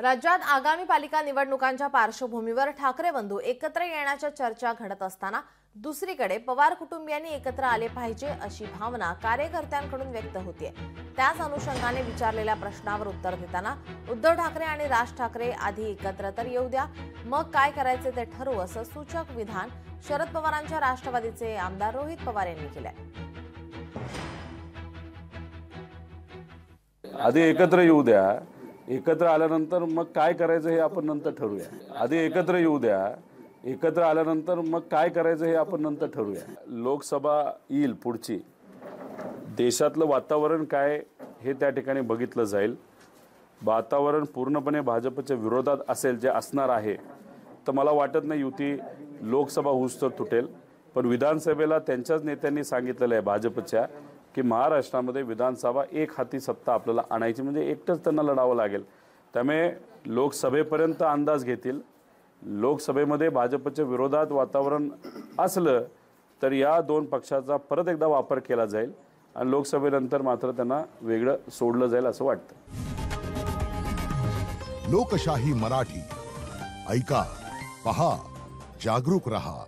राज्यात आगामी पालिका निवडणुकांच्या पार्श्वभूमीवर ठाकरे बंधू एकत्र येण्याच्या चर्चा घडत असताना दुसरीकडे पवार कुटुंबियांनी एकत्र आले पाहिजे अशी भावना कार्यकर्त्यांकडून व्यक्त होतीये। त्याच अनुषंगाने विचारलेल्या प्रश्नावर उत्तर देताना उद्धव ठाकरे आणि राज ठाकरे आधी एकत्र तर येऊ द्या, मग काय करायचे ते ठरवू असं सूचक विधान शरद पवारांच्या राष्ट्रवादीचे आमदार रोहित पवार यांनी केलंय। आधी एकत्र येऊ द्या, एकत्र आल्यानंतर मग काय करायचं हे आपण नंतर ठरवूया। आधी एकत्र येऊ द्या, एकत्र आल्यानंतर मग काय करायचं हे आपण नंतर ठरवूया। लोकसभा येईल पुढची, देशातलं वातावरण काय हे त्या ठिकाणी बघितलं जाईल। वातावरण पूर्णपणे भाजपच्या विरोधात असेल, जे असणार आहे, तर मला वाटत नाही युती लोकसभा होऊस तर तुटेल। पण विधानसभेला त्यांच्याच नेत्यांनी सांगितलेलं आहे भाजपच्या की महाराष्ट्रामध्ये विधानसभा एक हाती सत्ता आपल्याला आणायची, म्हणजे एकटंच त्यांना लढावं लागेल। त्यामुळे लोकसभेपर्यंत अंदाज घेतील। लोकसभेमध्ये भाजपच्या विरोधात वातावरण असलं तर या दोन पक्षाचा परत एकदा वापर केला जाईल आणि लोकसभेनंतर मात्र त्यांना वेगळं सोडलं जाईल असं वाटतं। लोकशाही मराठी ऐका, पहा, जागरूक रहा।